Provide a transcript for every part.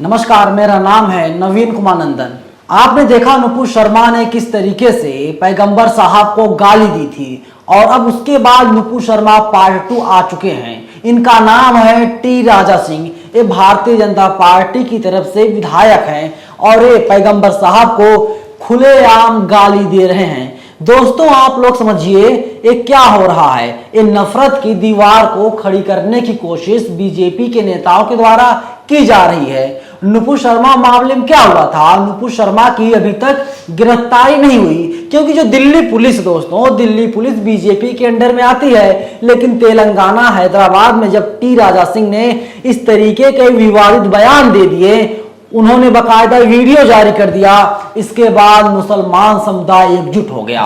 नमस्कार, मेरा नाम है नवीन कुमार नंदन। आपने देखा नुपुर शर्मा ने किस तरीके से पैगंबर साहब को गाली दी थी और अब उसके बाद नुपुर शर्मा पार्ट 2 आ चुके हैं। इनका नाम है टी राजा सिंह। ये भारतीय जनता पार्टी की तरफ से विधायक हैं और ये पैगंबर साहब को खुलेआम गाली दे रहे हैं। दोस्तों, आप लोग समझिए ये क्या हो रहा है। ये नफरत की दीवार को खड़ी करने की कोशिश बीजेपी के नेताओं के द्वारा की जा रही है। नुपुर शर्मा मामले में क्या हुआ था? नुपुर शर्मा की अभी तक गिरफ्तारी नहीं हुई क्योंकि जो दिल्ली पुलिस, दोस्तों, दिल्ली पुलिस बीजेपी के अंडर में आती है, लेकिन तेलंगाना हैदराबाद में जब टी राजा सिंह ने इस तरीके के विवादित बयान दे दिए, उन्होंने बाकायदा वीडियो जारी कर दिया, इसके बाद मुसलमान समुदाय एकजुट हो गया।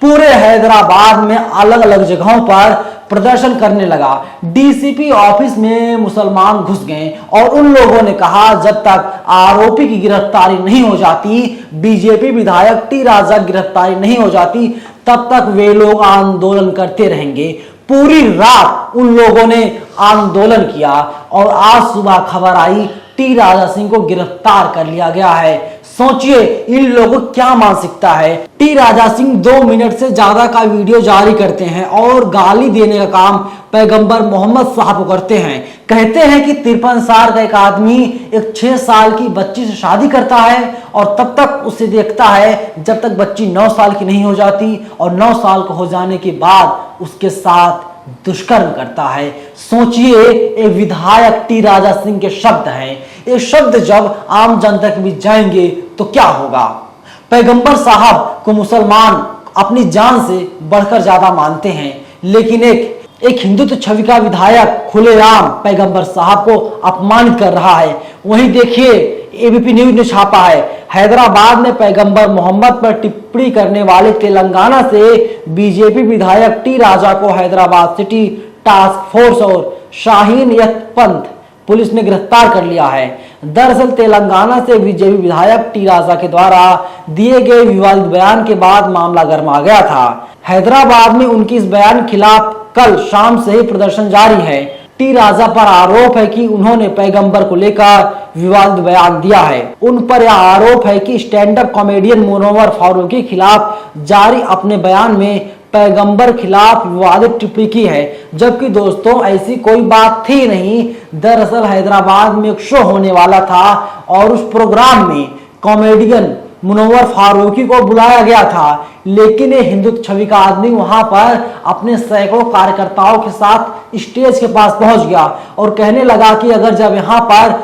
पूरे हैदराबाद में अलग अलग जगहों पर प्रदर्शन करने लगा। डीसीपी ऑफिस में मुसलमान घुस गए और उन लोगों ने कहा जब तक आरोपी की गिरफ्तारी नहीं हो जाती, बीजेपी विधायक टी राजा गिरफ्तारी नहीं हो जाती, तब तक वे लोग आंदोलन करते रहेंगे। पूरी रात उन लोगों ने आंदोलन किया और आज सुबह खबर आई टी राजा सिंह को गिरफ्तार कर लिया गया है। सोचिए इन लोगों की क्या मानसिकता है। टी राजा सिंह 2 मिनट से ज्यादा का वीडियो जारी करते हैं और गाली देने का काम पैगंबर मोहम्मद साहब को करते हैं। कहते हैं कि 53 साल का एक आदमी एक 6 साल की बच्ची से शादी करता है और तब तक उसे देखता है जब तक बच्ची 9 साल की नहीं हो जाती और 9 साल को हो जाने के बाद उसके साथ दुष्कर्म करता है। सोचिए ये विधायक टी राजा सिंह के शब्द हैं। ये शब्द जब आम जनता के बीच जाएंगे तो क्या होगा? पैगंबर साहब को मुसलमान अपनी जान से बढ़कर ज्यादा मानते हैं, लेकिन एक हिंदुत्व छवि का विधायक खुलेआम पैगंबर साहब को अपमानित कर रहा है। वहीं देखिए एबीपी न्यूज ने छापा है, हैदराबाद में पैगंबर मोहम्मद पर टिप्पणी करने वाले तेलंगाना से बीजेपी विधायक टी राजा को हैदराबाद सिटी टास्क फोर्स और शाहीन यतपंथ पुलिस ने गिरफ्तार कर लिया है। दरअसल तेलंगाना से बीजेपी विधायक टी राजा के द्वारा दिए गए विवादित बयान के बाद मामला गर्मा गया था। हैदराबाद में उनकी इस बयान के खिलाफ कल शाम से ही प्रदर्शन जारी है। टी राजा पर आरोप है कि उन्होंने पैगंबर को लेकर विवादित बयान दिया है। उन पर यह आरोप है कि stand up comedian Munawar Faruqui के खिलाफ जारी अपने बयान में पैगंबर खिलाफ विवादित टिप्पणी की है, जबकि दोस्तों ऐसी कोई बात थी नहीं। दरअसल हैदराबाद में एक शो होने वाला था और उस प्रोग्राम में कॉमेडियन मुनव्वर फारूकी को बुलाया गया था, लेकिन ये हिंदुत्व छवि का आदमी वहां पर अपने सैकड़ों कार्यकर्ताओं के साथ स्टेज के पास पहुंच गया और कहने लगा कि अगर जब यहाँ पर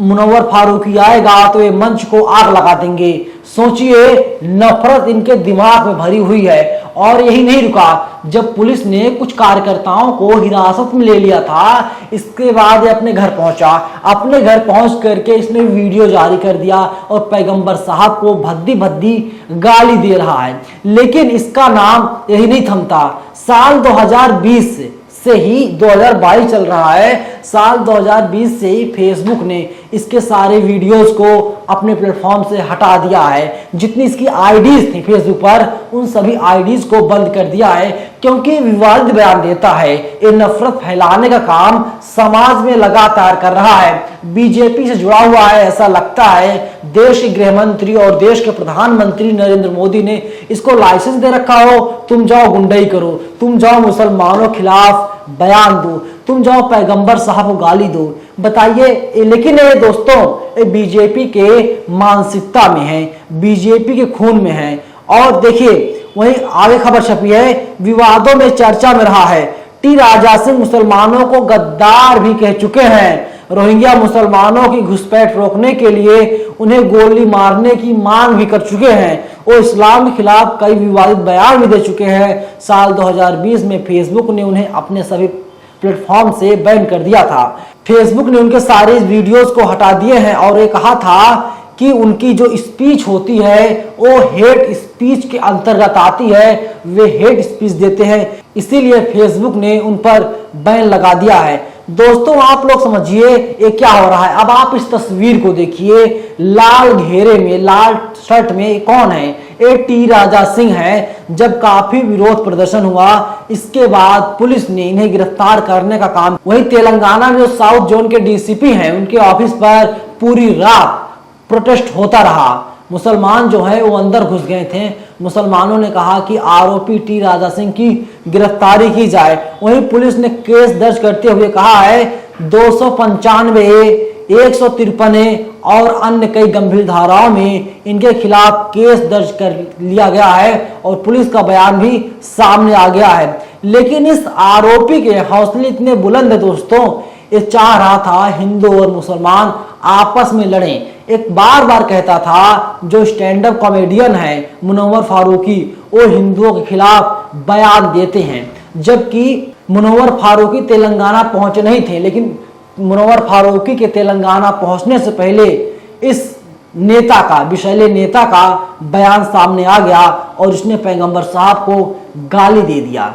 मुनव्वर फारूकी आएगा तो ये मंच को आग लगा देंगे। सोचिए नफरत इनके दिमाग में भरी हुई है। और यही नहीं रुका, जब पुलिस ने कुछ कार्यकर्ताओं को हिरासत में ले लिया था, इसके बाद ये अपने घर पहुंचा। अपने घर पहुंच करके इसने वीडियो जारी कर दिया और पैगंबर साहब को भद्दी भद्दी गाली दे रहा है। लेकिन इसका नाम यही नहीं थमता। साल 2020 से ही 2022 चल रहा है, साल 2020 से ही फेसबुक ने इसके सारे वीडियोस को अपने प्लेटफॉर्म से हटा दिया है। जितनी इसकी आईडीज थी फेसबुक पर, उन सभी आईडीज को बंद कर दिया है क्योंकि विवादित बयान देता है। ये नफरत फैलाने का काम समाज में लगातार कर रहा है। बीजेपी से जुड़ा हुआ है ऐसा लगता है। देश के गृह मंत्री और देश के प्रधानमंत्री नरेंद्र मोदी ने इसको लाइसेंस दे रखा हो, तुम जाओ गुंडई करो, तुम जाओ मुसलमानों खिलाफ बयान दो, तुम जाओ पैगंबर साहब को गाली दो। बताइए, लेकिन ये दोस्तों ये बीजेपी के मानसिकता में है, बीजेपी के खून में है। और देखिए वहीं आगे खबर छपी है, विवादों में चर्चा में रहा है, टी राजा सिंह मुसलमानों को गद्दार भी कह चुके हैं। रोहिंग्या मुसलमानों की घुसपैठ रोकने के लिए उन्हें गोली मारने की मांग भी कर चुके हैं। वो इस्लाम के खिलाफ कई विवादित बयान भी दे चुके हैं। साल 2020 में फेसबुक ने उन्हें अपने सभी प्लेटफॉर्म से बैन कर दिया था। फेसबुक ने उनके सारे वीडियोस को हटा दिए हैं और ये कहा था कि उनकी जो स्पीच होती है वो हेट स्पीच के अंतर्गत आती है। वे हेट स्पीच देते हैं, इसीलिए फेसबुक ने उन पर बैन लगा दिया है। दोस्तों आप लोग समझिए ये क्या हो रहा है। अब आप इस तस्वीर को देखिए, लाल घेरे में, लाल शर्ट में कौन है? ये टी राजा सिंह है। जब काफी विरोध प्रदर्शन हुआ, इसके बाद पुलिस ने इन्हें गिरफ्तार करने का काम, वही तेलंगाना में जो साउथ जोन के डीसीपी हैं उनके ऑफिस पर पूरी रात प्रोटेस्ट होता रहा। मुसलमान जो है वो अंदर घुस गए थे। मुसलमानों ने कहा कि आरोपी टी राजा सिंह की गिरफ्तारी की जाए। वहीं पुलिस ने केस दर्ज करते हुए कहा है 295 153 और अन्य कई गंभीर धाराओं में इनके खिलाफ केस दर्ज कर लिया गया है और पुलिस का बयान भी सामने आ गया है। लेकिन इस आरोपी के हौसले इतने बुलंद है दोस्तों, ये चाह रहा था हिंदू और मुसलमान आपस में लड़ें। एक बार बार कहता था, जो स्टैंड अप कॉमेडियन है मुनव्वर फारूकी, वो हिंदुओं के खिलाफ बयान देते हैं। जबकि मुनव्वर फारूकी तेलंगाना पहुंचे नहीं थे, लेकिन मुनव्वर फारूकी के तेलंगाना पहुंचने से पहले इस नेता का, विषैले नेता का बयान सामने आ गया और इसने पैगंबर साहब को गाली दे दिया।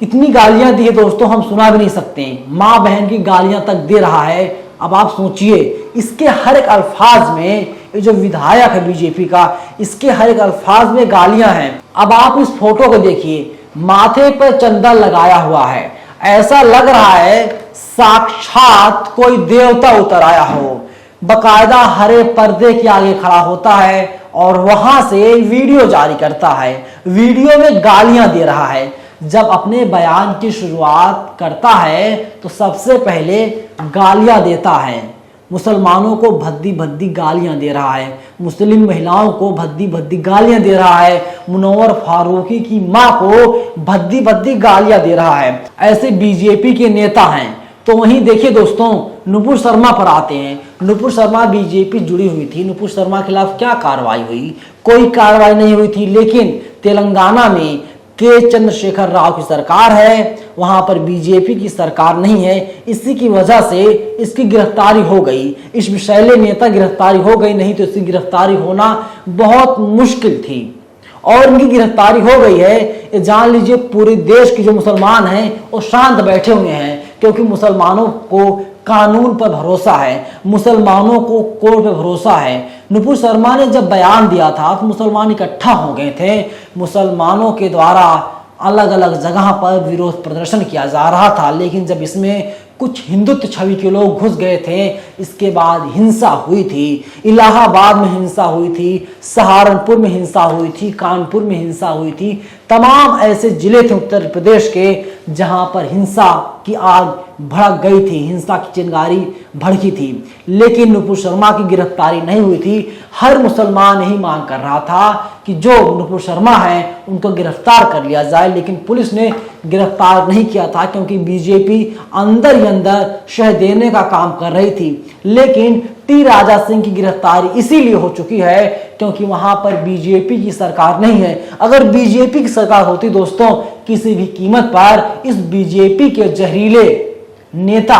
इतनी गालियां दी है दोस्तों, हम सुना भी नहीं सकते। माँ बहन की गालियां तक दे रहा है। अब आप सोचिए, इसके हर एक अल्फाज में, ये जो विधायक है बीजेपी का, इसके हर एक अल्फाज में गालियां हैं। अब आप इस फोटो को देखिए, माथे पर चंदन लगाया हुआ है, ऐसा लग रहा है साक्षात कोई देवता उतर आया हो। बकायदा हरे पर्दे के आगे खड़ा होता है और वहां से वीडियो जारी करता है। वीडियो में गालियां दे रहा है। जब अपने बयान की शुरुआत करता है तो सबसे पहले गालियां देता है। मुसलमानों को भद्दी भद्दी गालियां दे रहा है, मुस्लिम महिलाओं को भद्दी भद्दी गालियां दे रहा है, मुनव्वर फारूकी की मां को भद्दी भद्दी गालियां दे रहा है। ऐसे बीजेपी के नेता हैं। तो वहीं देखिए दोस्तों, नुपुर शर्मा पर आते हैं। नुपुर शर्मा बीजेपी जुड़ी हुई थी। नुपुर शर्मा के खिलाफ क्या कार्रवाई हुई? कोई कार्रवाई नहीं हुई थी। लेकिन तेलंगाना में के चंद्रशेखर राव की सरकार है, वहां पर बीजेपी की सरकार नहीं है। इसी की वजह से इसकी गिरफ्तारी हो गई, इस विषैले नेता गिरफ्तारी हो गई, नहीं तो इसकी गिरफ्तारी होना बहुत मुश्किल थी। और इनकी गिरफ्तारी हो गई है, ये जान लीजिए पूरे देश के जो मुसलमान हैं वो शांत बैठे हुए हैं, क्योंकि मुसलमानों को कानून पर भरोसा है, मुसलमानों को कोर्ट पर भरोसा है। नुपुर शर्मा ने जब बयान दिया था तो मुसलमान इकट्ठा हो गए थे। मुसलमानों के द्वारा अलग अलग जगह पर विरोध प्रदर्शन किया जा रहा था, लेकिन जब इसमें कुछ हिंदुत्व छवि के लोग घुस गए थे, इसके बाद हिंसा हुई थी। इलाहाबाद में हिंसा हुई थी, सहारनपुर में हिंसा हुई थी, कानपुर में हिंसा हुई थी। तमाम ऐसे जिले थे उत्तर प्रदेश के जहां पर हिंसा की आग भड़क गई थी, हिंसा की चिंगारी भड़की थी। लेकिन नुपुर शर्मा की गिरफ्तारी नहीं हुई थी। हर मुसलमान यही मांग कर रहा था कि जो नुपुर शर्मा है उनको गिरफ्तार कर लिया जाए, लेकिन पुलिस ने गिरफ्तार नहीं किया था, क्योंकि बीजेपी अंदर ही अंदर शह देने का काम कर रही थी। लेकिन टी राजा सिंह की गिरफ्तारी इसीलिए हो चुकी है क्योंकि वहां पर बीजेपी की सरकार नहीं है। अगर बीजेपी की सरकार होती दोस्तों, किसी भी कीमत पर इस बीजेपी के जहरीले नेता,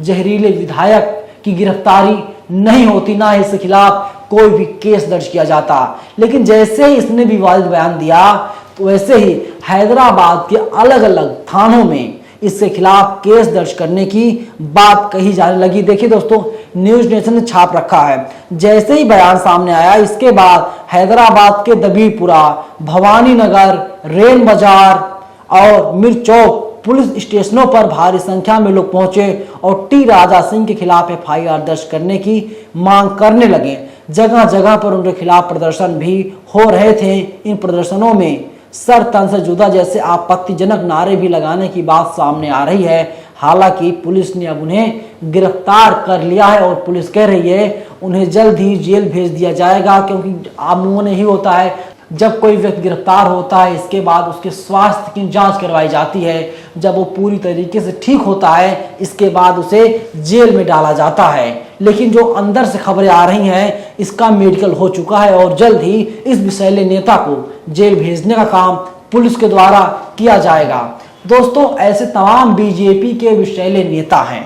जहरीले विधायक की गिरफ्तारी नहीं होती, ना इसके खिलाफ कोई भी केस दर्ज किया जाता। लेकिन जैसे ही इसने विवादित बयान दिया, तो वैसे ही हैदराबाद के अलग अलग थानों में इसके खिलाफ केस दर्ज करने की बात कही जाने लगी। देखिए दोस्तों, न्यूज नेशन ने छाप रखा है। जैसे ही बयान सामने आया, इसके बाद हैदराबाद के दबीपुरा, भवानी नगर, रेन बाजार और मिर्चौक पुलिस स्टेशनों पर भारी संख्या में लोग पहुंचे और टी राजा सिंह के खिलाफ एफआईआर दर्ज करने की मांग करने लगे। जगह जगह पर उनके खिलाफ प्रदर्शन भी हो रहे थे। इन प्रदर्शनों में सर तन से जुदा जैसे आपत्तिजनक नारे भी लगाने की बात सामने आ रही है। हालांकि पुलिस ने अब उन्हें गिरफ्तार कर लिया है और पुलिस कह रही है उन्हें जल्द ही जेल भेज दिया जाएगा, क्योंकि आमूमन नहीं होता है जब कोई व्यक्ति गिरफ्तार होता है, इसके बाद उसके स्वास्थ्य की जांच करवाई जाती है। जब वो पूरी तरीके से ठीक होता है, इसके बाद उसे जेल में डाला जाता है। लेकिन जो अंदर से खबरें आ रही हैं, इसका मेडिकल हो चुका है और जल्द ही इस विषैले नेता को जेल भेजने का काम पुलिस के द्वारा किया जाएगा। दोस्तों, ऐसे तमाम बीजेपी के विषैले नेता हैं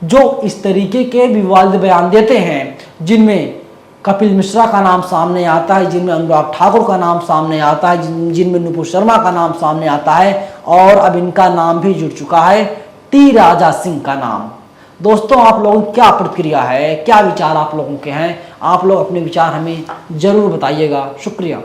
जो इस तरीके के विवादित बयान देते हैं, जिनमें कपिल मिश्रा का नाम सामने आता है, जिनमें अनुराग ठाकुर का नाम सामने आता है, जिनमें नुपुर शर्मा का नाम सामने आता है, और अब इनका नाम भी जुड़ चुका है टी राजा सिंह का नाम। दोस्तों, आप लोगों की क्या प्रतिक्रिया है, क्या विचार आप लोगों के हैं? आप लोग अपने विचार हमें जरूर बताइएगा। शुक्रिया।